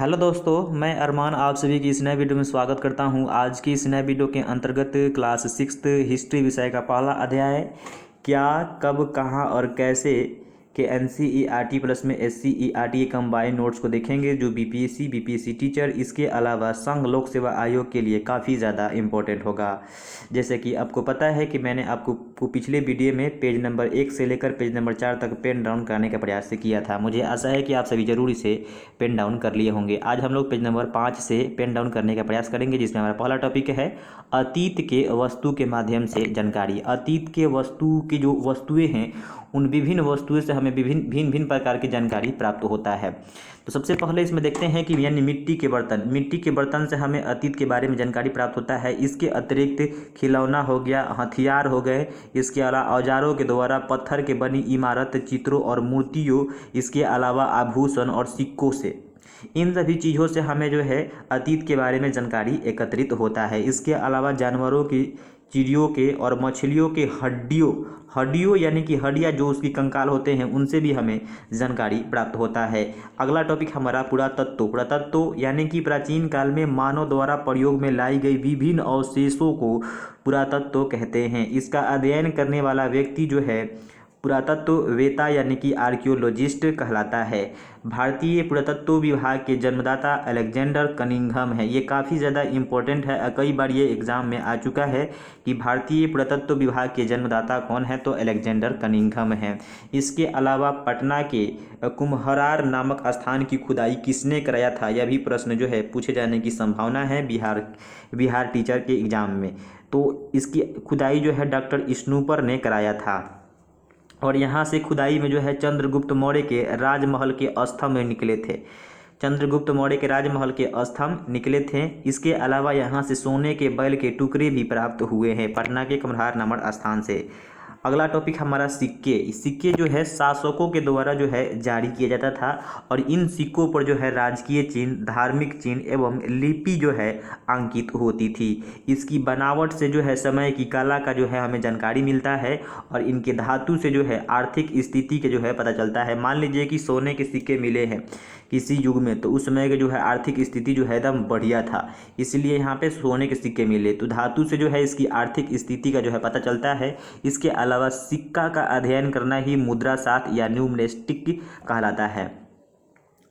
Hello दोस्तों, मैं अरमान आप सभी की इस नए वीडियो में स्वागत करता हूं। आज की इस नए वीडियो के अंतर्गत क्लास 6 हिस्ट्री विषय का पहला अध्याय क्या, कब, कहां और कैसे के NCERT प्लस में SCERT के कंबाइंड नोट्स को देखेंगे, जो बीपीएससी टीचर इसके अलावा संघ लोक सेवा आयोग के लिए काफ़ी ज़्यादा इम्पोर्टेंट होगा। जैसे कि आपको पता है कि मैंने आपको पिछले वीडियो में पेज नंबर 1 से लेकर पेज नंबर 4 तक पेन डाउन करने का प्रयास किया था। मुझे आशा है कि आप सभी जरूर इसे पेन डाउन कर लिए होंगे। आज हम लोग पेज नंबर 5 से पेन डाउन करने का प्रयास करेंगे, जिसमें हमारा पहला टॉपिक है अतीत के वस्तु के माध्यम से जानकारी। अतीत के वस्तु की जो वस्तुएं हैं, उन विभिन्न वस्तुओं से हमें भिन्न भिन्न प्रकार की जानकारी प्राप्त होता है। तो सबसे पहले इसमें देखते हैं कि यानी मिट्टी के बर्तन से हमें अतीत के बारे में जानकारी प्राप्त होता है। इसके अतिरिक्त खिलौना हो गया, हथियार हो गए, इसके अलावा औजारों के द्वारा पत्थर के बनी इमारत, चित्रों और मूर्तियों, इसके अलावा आभूषण और सिक्कों से, इन सभी चीज़ों से हमें जो है अतीत के बारे में जानकारी एकत्रित होता है। इसके अलावा जानवरों की, चिड़ियों के और मछलियों के हड्डियों यानी कि हड्डियाँ जो उसकी कंकाल होते हैं, उनसे भी हमें जानकारी प्राप्त होता है। अगला टॉपिक हमारा पुरातत्व यानी कि प्राचीन काल में मानव द्वारा प्रयोग में लाई गई विभिन्न अवशेषों को पुरातत्व कहते हैं। इसका अध्ययन करने वाला व्यक्ति जो है पुरातत्ववेत्ता यानी कि आर्कियोलॉजिस्ट कहलाता है। भारतीय पुरातत्व विभाग के जन्मदाता अलेक्जेंडर कनिंघम है। ये काफ़ी ज़्यादा इम्पोर्टेंट है, कई बार ये एग्जाम में आ चुका है कि भारतीय पुरातत्व विभाग के जन्मदाता कौन है, तो अलेक्जेंडर कनिंघम है। इसके अलावा पटना के कुम्हरार नामक स्थान की खुदाई किसने कराया था, यह भी प्रश्न जो है पूछे जाने की संभावना है बिहार टीचर के एग्जाम में। तो इसकी खुदाई जो है डॉक्टर स्नूपर ने कराया था। और यहाँ से खुदाई में जो है चंद्रगुप्त मौर्य के राजमहल के स्तंभ निकले थे। चंद्रगुप्त मौर्य के राजमहल के स्तंभ निकले थे। इसके अलावा यहाँ से सोने के बैल के टुकड़े भी प्राप्त हुए हैं पटना के कुम्हरार नामक स्थान से। अगला टॉपिक हमारा सिक्के जो है शासकों के द्वारा जो है जारी किया जाता था, और इन सिक्कों पर जो है राजकीय चिन्ह, धार्मिक चिन्ह एवं लिपि जो है अंकित होती थी। इसकी बनावट से जो है समय की कला का जो है हमें जानकारी मिलता है, और इनके धातु से जो है आर्थिक स्थिति के जो है पता चलता है। मान लीजिए कि सोने के सिक्के मिले हैं किसी युग में, तो उस समय के जो है आर्थिक स्थिति जो है एकदम बढ़िया था, इसलिए यहाँ पे सोने के सिक्के मिले। तो धातु से जो है इसकी आर्थिक स्थिति का जो है पता चलता है। इसके अलावा सिक्का का अध्ययन करना ही मुद्राशास्त्र या न्यूमरिस्टिक कहलाता है।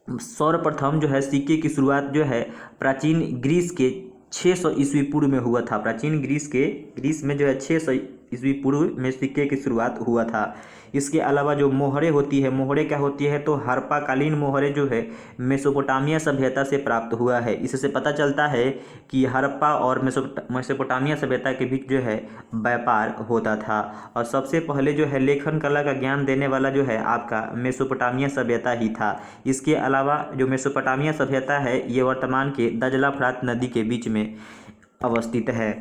सर्वप्रथम जो है सिक्के की शुरुआत जो है प्राचीन ग्रीस के 600 ईस्वी पूर्व में हुआ था। प्राचीन ग्रीस में जो है 600 ईस्वी पूर्व में सिक्के की शुरुआत हुआ था। इसके अलावा जो मोहरें होती है, मोहरें क्या होती है, तो हड़प्पाकालीन मोहरें जो है मेसोपोटामिया सभ्यता से प्राप्त हुआ है। इससे पता चलता है कि हड़प्पा और मेसोपोटामिया सभ्यता के बीच जो है व्यापार होता था। और सबसे पहले जो है लेखन कला का ज्ञान देने वाला जो है आपका मेसोपोटामिया सभ्यता ही था। इसके अलावा जो मेसोपोटामिया सभ्यता है, ये वर्तमान के दजला फरात नदी के बीच में अवस्थित है।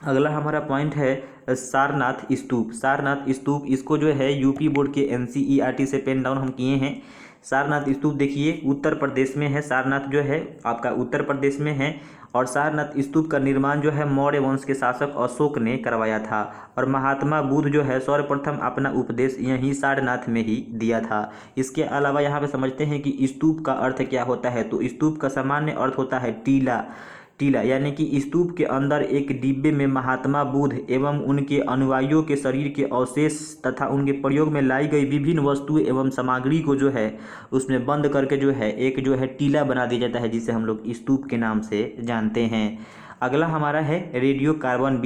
अगला हमारा पॉइंट है सारनाथ स्तूप। इसको जो है यूपी बोर्ड के NCERT से पेन डाउन हम किए हैं। सारनाथ स्तूप देखिए उत्तर प्रदेश में है। सारनाथ जो है आपका उत्तर प्रदेश में है, और सारनाथ स्तूप का निर्माण जो है मौर्य वंश के शासक अशोक ने करवाया था। और महात्मा बुद्ध जो है सर्वप्रथम अपना उपदेश यहीं सारनाथ में ही दिया था। इसके अलावा यहाँ पे समझते हैं कि स्तूप का अर्थ क्या होता है, तो स्तूप का सामान्य अर्थ होता है टीला यानी कि स्तूप के अंदर एक डिब्बे में महात्मा बुद्ध एवं उनके अनुयायियों के शरीर के अवशेष तथा उनके प्रयोग में लाई गई विभिन्न वस्तुएं एवं सामग्री को जो है उसमें बंद करके जो है एक जो है टीला बना दिया जाता है, जिसे हम लोग स्तूप के नाम से जानते हैं। अगला हमारा है रेडियो कार्बन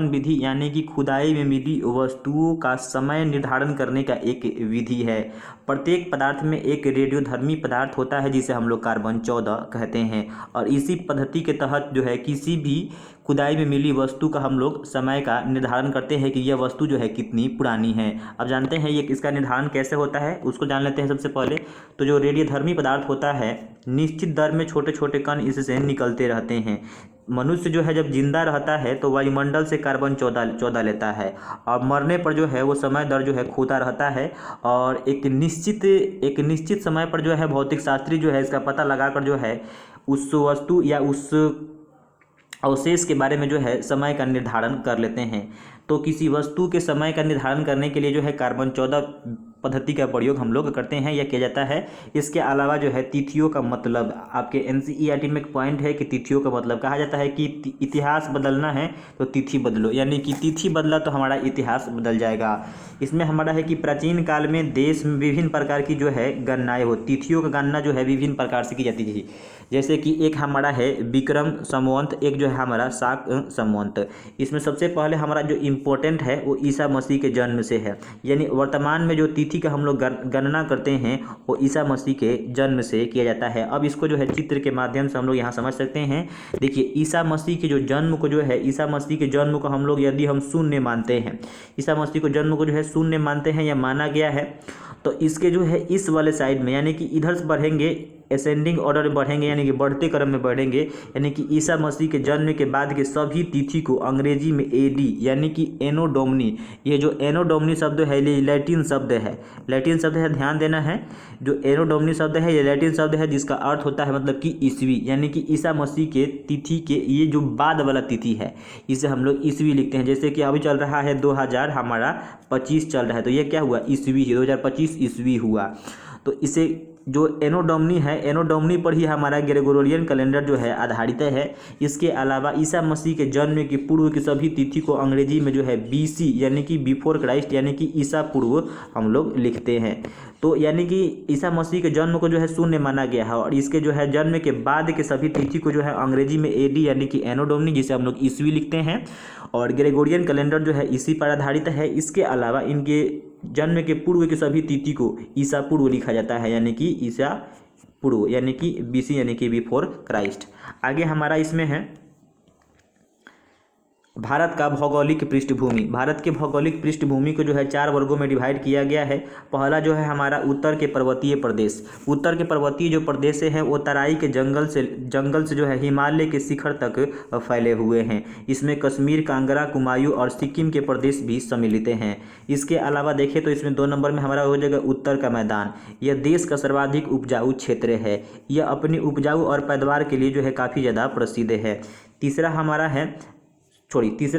विधि यानी कि खुदाई में मिली वस्तुओं का समय निर्धारण करने का एक विधि है। प्रत्येक पदार्थ में एक रेडियोधर्मी पदार्थ होता है, जिसे हम लोग कार्बन 14 कहते हैं। और इसी पद्धति के तहत जो है किसी भी खुदाई में मिली वस्तु का हम लोग समय का निर्धारण करते हैं कि यह वस्तु जो है कितनी पुरानी है। अब जानते हैं ये इसका निर्धारण कैसे होता है, उसको जान लेते हैं। सबसे पहले तो जो रेडियोधर्मी पदार्थ होता है, निश्चित दर में छोटे छोटे कण इससे निकलते रहते हैं। मनुष्य जो है जब जिंदा रहता है तो वायुमंडल से कार्बन 14 लेता है, और मरने पर जो है वो समय दर जो है खोता रहता है। और एक निश्चित समय पर जो है भौतिक शास्त्री जो है इसका पता लगाकर जो है उस वस्तु या उस अवशेष के बारे में जो है समय का निर्धारण कर लेते हैं। तो किसी वस्तु के समय का निर्धारण करने के लिए जो है कार्बन 14 पद्धति का प्रयोग हम लोग करते हैं या किया जाता है। इसके अलावा जो है तिथियों का मतलब, आपके एनसीईआरटी में एक पॉइंट है कि तिथियों का मतलब कहा जाता है कि इतिहास बदलना है तो तिथि बदलो, यानी कि तिथि बदला तो हमारा इतिहास बदल जाएगा। इसमें हमारा है कि प्राचीन काल में देश में विभिन्न प्रकार की जो है गणनाएँ हो, तिथियों का गणना जो है विभिन्न प्रकार से की जाती थी। जैसे कि एक हमारा है विक्रम संवत, एक जो है हमारा शाक संवत। इसमें सबसे पहले हमारा जो इम्पोर्टेंट है वो ईसा मसीह के जन्म से है, यानी वर्तमान में जो तिथि का हम लोग गणना करते हैं वो ईसा मसीह के जन्म से किया जाता है। अब इसको जो है चित्र के माध्यम से हम लोग यहाँ समझ सकते हैं। देखिए ईसा मसीह के जो जन्म को जो है, ईसा मसीह के जन्म को हम लोग यदि हम शून्य मानते हैं, ईसा मसीह को जन्म को जो है शून्य मानते हैं या माना गया है, तो इसके जो है इस वाले साइड में, यानी कि इधर से बढ़ेंगे, असेंडिंग ऑर्डर में बढ़ेंगे, यानी कि बढ़ते क्रम में बढ़ेंगे, यानी कि ईसा मसीह के जन्म के बाद के सभी तिथि को अंग्रेजी में एडी यानी कि एनो डोमिनी, ये जो एनो डोमिनी शब्द है ये लैटिन शब्द है, लैटिन शब्द है, ध्यान देना है। जो एनो डोमिनी शब्द है ये लैटिन शब्द है जिसका अर्थ होता है मतलब कि ईस्वी, यानी कि ईसा मसीह के तिथि के ये जो बाद वाला तिथि है इसे हम लोग ईस्वी लिखते हैं। जैसे कि अभी चल रहा है 2025 चल रहा है, तो ये क्या हुआ, ईस्वी, 2025 ईस्वी हुआ। तो इसे जो एनो डोमिनी है, एनो डोमिनी पर ही हमारा ग्रेगोरियन कैलेंडर जो है आधारित है। इसके अलावा ईसा मसीह के जन्म के पूर्व की सभी तिथि को अंग्रेजी में जो है बीसी यानी कि बिफोर क्राइस्ट यानी कि ईसा पूर्व हम लोग लिखते हैं। तो यानी कि ईसा मसीह के जन्म को जो है शून्य माना गया है, और इसके जो है जन्म के बाद के सभी तिथि को जो है अंग्रेजी में एडी यानी कि एनो डोमिनी जिसे हम लोग ईस्वी लिखते हैं, और ग्रेगोरियन कैलेंडर जो है इसी पर आधारित है। इसके अलावा इनके जन्म के पूर्व की सभी तिथि को ईसा पूर्व लिखा जाता है, यानी कि ईसा पूर्व यानी कि बीसी यानी कि बिफोर क्राइस्ट। आगे हमारा इसमें है भारत का भौगोलिक पृष्ठभूमि। भारत के भौगोलिक पृष्ठभूमि को जो है 4 वर्गों में डिवाइड किया गया है। पहला जो है हमारा उत्तर के पर्वतीय प्रदेश। उत्तर के पर्वतीय जो प्रदेश हैं वो तराई के जंगल से जो है हिमालय के शिखर तक फैले हुए हैं। इसमें कश्मीर, कांगड़ा, कुमायूं और सिक्किम के प्रदेश भी सम्मिलित हैं। इसके अलावा देखें तो इसमें 2 नंबर में हमारा हो जाएगा उत्तर का मैदान। यह देश का सर्वाधिक उपजाऊ क्षेत्र है। यह अपनी उपजाऊ और पैदावार के लिए जो है काफ़ी ज़्यादा प्रसिद्ध है। तीसरा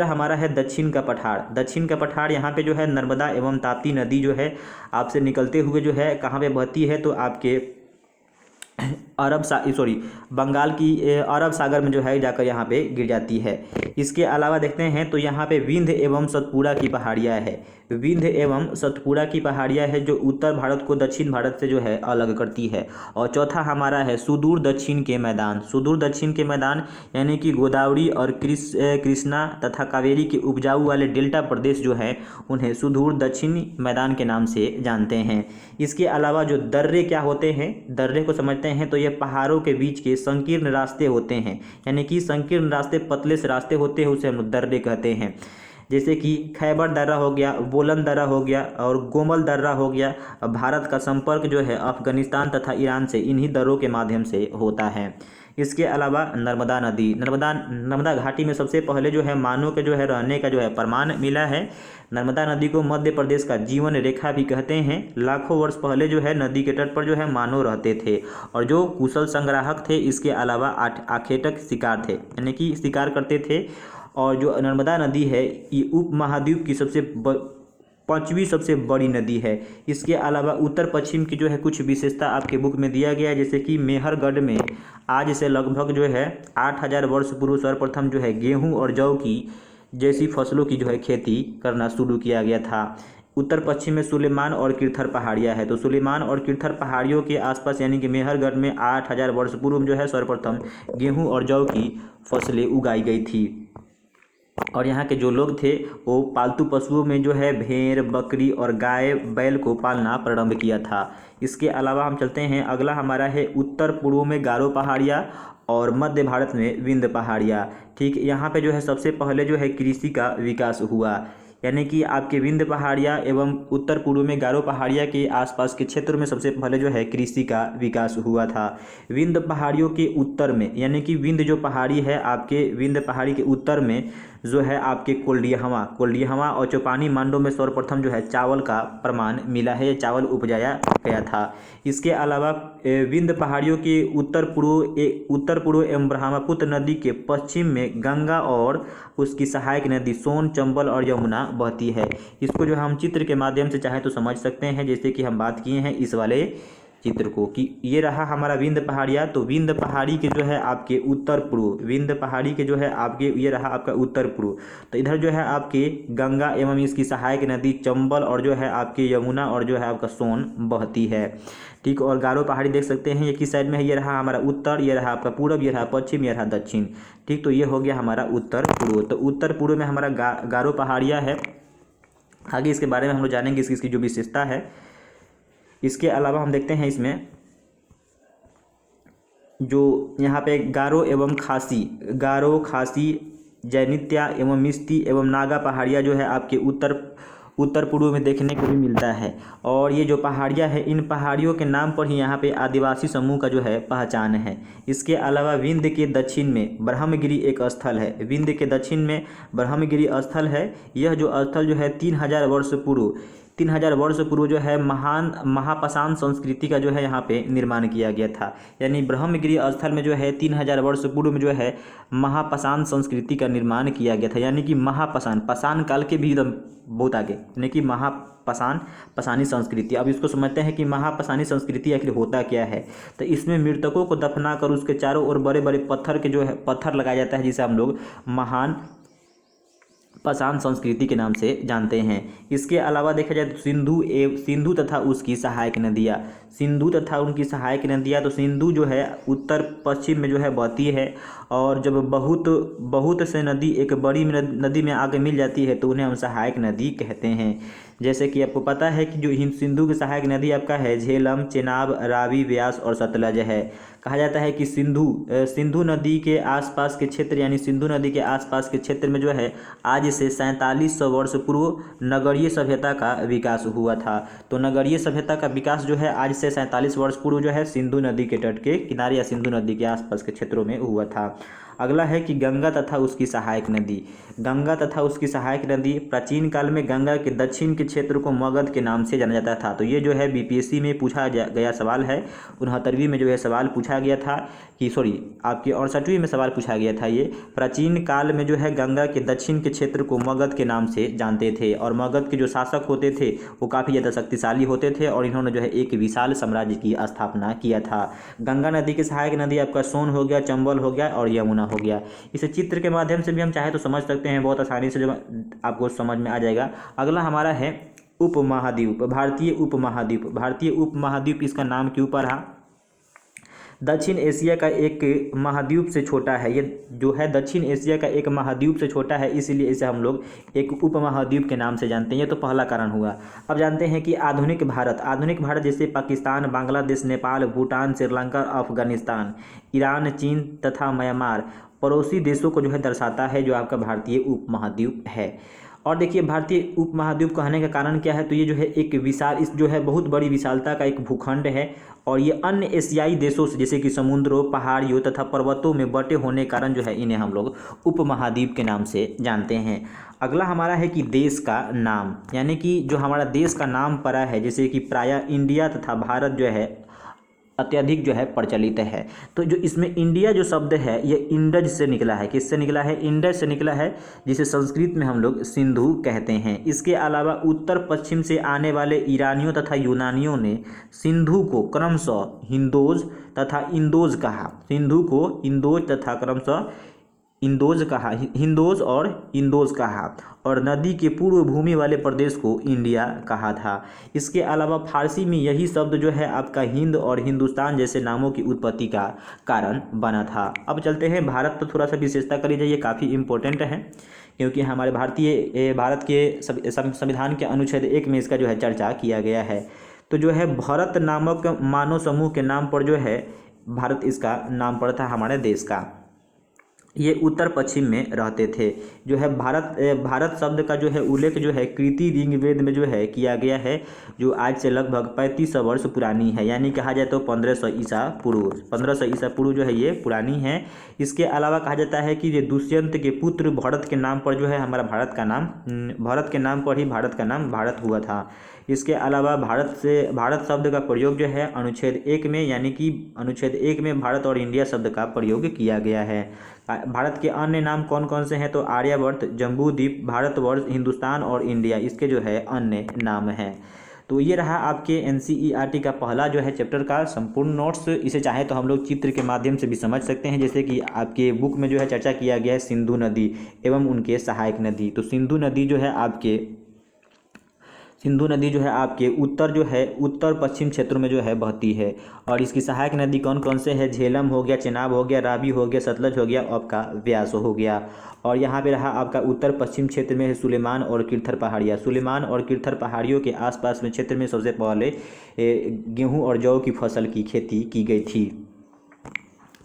हमारा है दक्षिण का पठार। दक्षिण का पठार यहाँ पे जो है नर्मदा एवं ताप्ती नदी जो है आपसे निकलते हुए जो है कहाँ पे बहती है, तो आपके बंगाल की अरब सागर में जो है जाकर यहाँ पे गिर जाती है। इसके अलावा देखते हैं तो यहाँ पे विंध्य एवं सतपुड़ा की पहाड़ियाँ है। विंध्य एवं सतपुड़ा की पहाड़ियाँ है जो उत्तर भारत को दक्षिण भारत से जो है अलग करती है। और चौथा हमारा है सुदूर दक्षिण के मैदान। सुदूर दक्षिण के मैदान यानी कि गोदावरी और कृष्णा तथा कावेरी के उपजाऊ वाले डेल्टा प्रदेश जो है उन्हें सुदूर दक्षिण मैदान के नाम से जानते हैं। इसके अलावा जो दर्रे क्या होते हैं, दर्रे को समझते हैं तो ये पहाड़ों के बीच के संकीर्ण रास्ते होते हैं, यानी कि संकीर्ण रास्ते, पतले से रास्ते होते हैं, उसे हम लोग दर्रे कहते हैं। जैसे कि खैबर दर्रा हो गया, बोलन दर्रा हो गया और गोमल दर्रा हो गया। भारत का संपर्क जो है अफगानिस्तान तथा ईरान से इन्हीं दर्रों के माध्यम से होता है। इसके अलावा नर्मदा नदी, नर्मदा घाटी में सबसे पहले जो है मानव के जो है रहने का जो है प्रमाण मिला है। नर्मदा नदी को मध्य प्रदेश का जीवन रेखा भी कहते हैं। लाखों वर्ष पहले जो है नदी के तट पर जो है मानव रहते थे और जो कुशल संग्राहक थे, इसके अलावा आखेटक शिकार थे, यानी कि शिकार करते थे। और जो नर्मदा नदी है ये उपमहाद्वीप की 5वीं सबसे बड़ी नदी है। इसके अलावा उत्तर पश्चिम की जो है कुछ विशेषता आपके बुक में दिया गया है, जैसे कि मेहरगढ़ में आज से लगभग जो है 8000 वर्ष पूर्व सर्वप्रथम जो है गेहूं और जौ की जैसी फसलों की जो है खेती करना शुरू किया गया था। उत्तर पश्चिम में सुलेमान और किरथर पहाड़ियाँ है, तो सुलेमान और किरथर पहाड़ियों के आसपास यानी कि मेहरगढ़ में 8000 वर्ष पूर्व जो है सर्वप्रथम गेहूँ और जौ की फसलें उगाई गई थी। और यहाँ के जो लोग थे वो पालतू पशुओं में जो है भेड़, बकरी और गाय, बैल को पालना प्रारंभ किया था। इसके अलावा हम चलते हैं, अगला हमारा है उत्तर पूर्व में गारो पहाड़ियाँ और मध्य भारत में विंध्य पहाड़ियाँ। ठीक, यहाँ पे जो है सबसे पहले जो है कृषि का विकास हुआ, यानी कि आपके विंध्य पहाड़ियाँ एवं उत्तर पूर्व में गारो पहाड़ियाँ के आसपास के क्षेत्र में सबसे पहले जो है कृषि का विकास हुआ था। विंध्य पहाड़ियों के उत्तर में, यानी कि विंध्य जो पहाड़ी है आपके विंध्य पहाड़ी के उत्तर में जो है आपके कोल्डियाहवा और चौपानी मांडो में सर्वप्रथम जो है चावल का प्रमाण मिला है, चावल उपजाया गया था। इसके अलावा विंध्य पहाड़ियों के उत्तर पूर्व एवं ब्रह्मपुत्र नदी के पश्चिम में गंगा और उसकी सहायक नदी सोन, चंबल और यमुना बहती है। इसको जो हम चित्र के माध्यम से चाहे तो समझ सकते हैं, जैसे कि हम बात किए हैं इस वाले चित्र को कि ये रहा हमारा विंध्य पहाड़ियाँ। तो विंध्य पहाड़ी के जो है आपके उत्तर पूर्व, विंध्य पहाड़ी के जो है आपके ये रहा आपका उत्तर पूर्व। तो इधर जो है आपके गंगा एवं इसकी सहायक नदी चंबल और जो है आपके यमुना और जो है आपका सोन बहती है। ठीक, और गारो पहाड़ी देख सकते हैं ये किस साइड में है, ये रहा हमारा उत्तर, ये रहा आपका पूर्व, ये रहा पश्चिम, ये रहा दक्षिण। ठीक, तो ये हो गया हमारा उत्तर पूर्व। तो उत्तर पूर्व में हमारा गारो पहाड़ियाँ है। आगे इसके बारे में हम लोग जानेंगे, इसकी जो विशेषता है। इसके अलावा हम देखते हैं इसमें जो यहाँ पे गारो, खासी, जैनित्या एवं मिस्ती एवं नागा पहाड़ियाँ जो है आपके उत्तर पूर्व में देखने को भी मिलता है। और ये जो पहाड़ियाँ हैं, इन पहाड़ियों के नाम पर ही यहाँ पे आदिवासी समूह का जो है पहचान है। इसके अलावा विंध्य के दक्षिण में ब्रह्मगिरी एक स्थल है, विंध्य के दक्षिण में ब्रह्मगिरी स्थल है। यह जो स्थल जो है 3000 वर्ष पूर्व जो है महापाषाण संस्कृति का जो है यहाँ पे निर्माण किया गया था। यानी ब्रह्मगिरी स्थल में जो है 3000 वर्ष पूर्व में जो है महापाषाण संस्कृति का निर्माण किया गया था। यानी कि पाषाण काल के भी बहुत आगे, यानी कि पाषाणी संस्कृति। अब इसको समझते हैं कि महापाषाणी संस्कृति आखिर होता क्या है। तो इसमें मृतकों को दफना कर उसके चारों ओर बड़े बड़े पत्थर लगाया जाता है, जिसे हम लोग महान पाषाण संस्कृति के नाम से जानते हैं। इसके अलावा देखा जाए तो सिंधु तथा उनकी सहायक नदियाँ, तो सिंधु जो है उत्तर पश्चिम में जो है बहती है। और जब बहुत से नदी एक बड़ी नदी में आके मिल जाती है तो उन्हें हम सहायक नदी कहते हैं। जैसे कि आपको पता है कि जो सिंधु की सहायक नदी आपका है झेलम, चेनाब, रावी, व्यास और सतलज है। कहा जाता है कि सिंधु नदी के आसपास के क्षेत्र, यानी सिंधु नदी के आसपास के क्षेत्र में जो है आज से 4700 वर्ष पूर्व नगरीय सभ्यता का विकास हुआ था। तो नगरीय सभ्यता का विकास जो है आज से 47 वर्ष पूर्व जो है सिंधु नदी के तट के किनारे या सिंधु नदी के आसपास के क्षेत्रों में हुआ था। अगला है कि गंगा तथा उसकी सहायक नदी प्राचीन काल में गंगा के दक्षिण के क्षेत्र को मगध के नाम से जाना जाता था। तो ये जो है बीपीएससी में पूछा गया सवाल है। 69वीं में जो है सवाल पूछा गया था कि आपकी 68वीं में सवाल पूछा गया था। ये प्राचीन काल में जो है गंगा के दक्षिण के क्षेत्र को मगध के नाम से जानते थे। और मगध के जो शासक होते थे वो काफ़ी ज़्यादा शक्तिशाली होते थे और इन्होंने जो है एक विशाल साम्राज्य की स्थापना किया था। गंगा नदी की सहायक नदी आपका सोन हो गया, चंबल हो गया और यमुना हो गया। इसे चित्र के माध्यम से भी हम चाहे तो समझ सकते हैं, बहुत आसानी से जो आपको समझ में आ जाएगा। अगला हमारा है उपमहाद्वीप, भारतीय उपमहाद्वीप इसका नाम क्यों पड़ा? दक्षिण एशिया का एक महाद्वीप से छोटा है। ये जो है दक्षिण एशिया का एक महाद्वीप से छोटा है, इसलिए इसे हम लोग एक उपमहाद्वीप के नाम से जानते हैं। ये तो पहला कारण हुआ। अब जानते हैं कि आधुनिक भारत जैसे पाकिस्तान, बांग्लादेश, नेपाल, भूटान, श्रीलंका, अफगानिस्तान, ईरान, चीन तथा म्यांमार पड़ोसी देशों को जो है दर्शाता है जो आपका भारतीय उपमहाद्वीप है। और देखिए भारतीय उपमहाद्वीप कहने का कारण क्या है? तो ये जो है एक इस जो है बहुत बड़ी विशालता का एक भूखंड है और ये अन्य एशियाई देशों से जैसे कि समुद्रों, पहाड़ियों तथा पर्वतों में बटे होने के कारण जो है इन्हें हम लोग उपमहाद्वीप के नाम से जानते हैं। अगला हमारा है कि देश का नाम, यानी कि जो हमारा देश का नाम पड़ा है, जैसे कि प्रायः इंडिया तथा भारत जो है अत्यधिक जो है प्रचलित है। तो जो इसमें इंडिया जो शब्द है ये इंडज से निकला है। किससे निकला है? इंडज से निकला है, जिसे संस्कृत में हम लोग सिंधु कहते हैं। इसके अलावा उत्तर पश्चिम से आने वाले ईरानियों तथा यूनानियों ने सिंधु को क्रमशः हिंदोज तथा इंदोज कहा। सिंधु को इंदोज तथा क्रमशः हिंदोज और इंदोज कहा और नदी के पूर्व भूमि वाले प्रदेश को इंडिया कहा था। इसके अलावा फारसी में यही शब्द जो है आपका हिंद और हिंदुस्तान जैसे नामों की उत्पत्ति का कारण बना था। अब चलते हैं भारत, तो थोड़ा सा विशेषता कर लीजिए, ये काफ़ी इम्पोर्टेंट है क्योंकि हमारे भारत के संविधान के अनुच्छेद 1 में इसका जो है चर्चा किया गया है। तो जो है भरत नामक मानव समूह के नाम पर जो है भारत इसका नाम पड़ा था हमारे देश का। ये उत्तर पश्चिम में रहते थे। जो है भारत शब्द का जो है उल्लेख जो है कृति ऋग्वेद में जो है किया गया है, जो आज से लगभग 3500 वर्ष पुरानी है, यानी कहा जाए तो 1500 ईसा पूर्व, 1500 ईसा पूर्व जो है ये पुरानी है। इसके अलावा कहा जाता है कि ये दुष्यंत के पुत्र भरत के नाम पर जो है हमारा भारत के नाम पर ही भारत का नाम भारत हुआ था। इसके अलावा भारत शब्द का प्रयोग जो है अनुच्छेद 1 में, यानी कि अनुच्छेद 1 में भारत और इंडिया शब्द का प्रयोग किया गया है। भारत के अन्य नाम कौन कौन से हैं, तो आर्यवर्त, जम्बूद्वीप, भारतवर्ष, हिंदुस्तान और इंडिया इसके जो है अन्य नाम हैं। तो ये रहा आपके NCERT का पहला जो है चैप्टर का संपूर्ण नोट्स। इसे चाहे तो हम लोग चित्र के माध्यम से भी समझ सकते हैं, जैसे कि आपके बुक में जो है चर्चा किया गया है सिंधु नदी एवं उनके सहायक नदी। तो सिंधु नदी जो है आपके उत्तर पश्चिम क्षेत्रों में जो है बहती है। और इसकी सहायक नदी कौन कौन से है, झेलम हो गया, चेनाब हो गया, रावी हो गया, सतलज हो गया, आपका व्यास हो गया। और यहाँ पे रहा आपका उत्तर पश्चिम क्षेत्र में है सुलेमान और किरथर पहाड़ियाँ। सुलेमान और किरथर पहाड़ियों के आसपास में क्षेत्र में सबसे पहले गेहूँ और जौ की फसल की खेती की गई थी।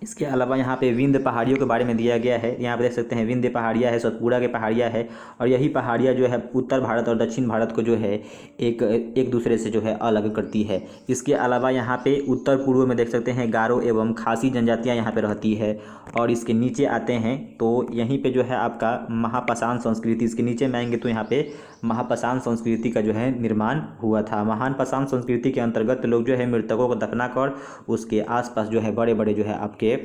इसके अलावा यहाँ पे विंध्य पहाड़ियों के बारे में दिया गया है। यहाँ पे देख सकते हैं विंध्य पहाड़ियाँ है, सतपुड़ा के पहाड़ियाँ है, और यही पहाड़ियाँ जो है उत्तर भारत और दक्षिण भारत को जो है एक दूसरे से जो है अलग करती है। इसके अलावा यहाँ पे उत्तर पूर्व में देख सकते हैं गारो एवं खासी जनजातियाँ यहाँ पे रहती है। और इसके नीचे आते हैं तो यहीं पे जो है आपका महापाषाण संस्कृति, इसके नीचे में आएंगे तो यहाँ पे महापाषाण संस्कृति का जो है निर्माण हुआ था। महापाषाण संस्कृति के अंतर्गत लोग जो है मृतकों को दफना कर उसके आसपास जो है बड़े बड़े जो है आपके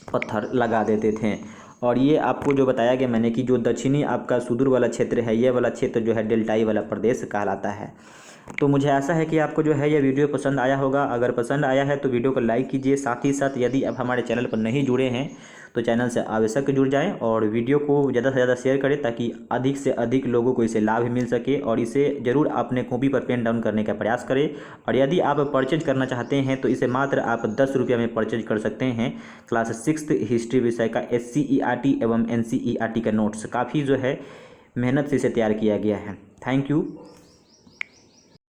पत्थर लगा देते थे। और ये आपको जो बताया गया मैंने कि जो दक्षिणी आपका सुदूर वाला क्षेत्र है, ये वाला क्षेत्र जो है डेल्टाई वाला प्रदेश कहलाता है। तो मुझे आशा है कि आपको जो है ये वीडियो पसंद आया होगा। अगर पसंद आया है तो वीडियो को लाइक कीजिए, साथ ही साथ यदि आप हमारे चैनल पर नहीं जुड़े हैं तो चैनल से आवश्यक जुड़ जाएं और वीडियो को ज़्यादा से ज़्यादा शेयर करें ताकि अधिक से अधिक लोगों को इसे लाभ मिल सके। और इसे ज़रूर अपने कॉपी पर पेन डाउन करने का प्रयास करें। और यदि आप परचेज करना चाहते हैं तो इसे मात्र आप 10 रुपये में परचेज कर सकते हैं। क्लास 6 हिस्ट्री विषय का SCERT एवं NCERT का नोट्स काफ़ी जो है मेहनत से इसे तैयार किया गया है। Thank you.